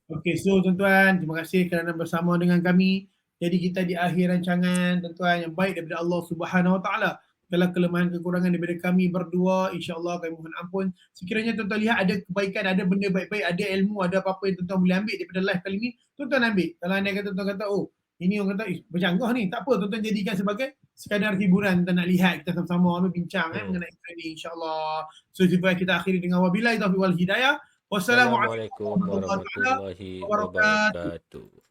Okey, so tuan-tuan, terima kasih kerana bersama dengan kami. Jadi kita di akhir rancangan tuan-tuan yang baik daripada Allah Subhanahu Wa Taala. Segala kelemahan kekurangan daripada kami berdua, insya-Allah kami mohon ampun. Sekiranya tuan-tuan lihat ada kebaikan, ada benda baik-baik, ada ilmu, ada apa-apa yang tuan-tuan boleh ambil daripada live kali ni, tuan-tuan ambil. Kalau anda kata tuan-tuan kata, oh, ini orang kata bercanggah ni, tak apa, tuan-tuan jadikan sebagai sekadar hiburan, tuan nak lihat kita sama-sama bincang mengenai ini insya-Allah. So jumpa kita akhiri dengan wabillahi taufiq wal hidayah. Wassalamualaikum warahmatullahi wabarakatuh.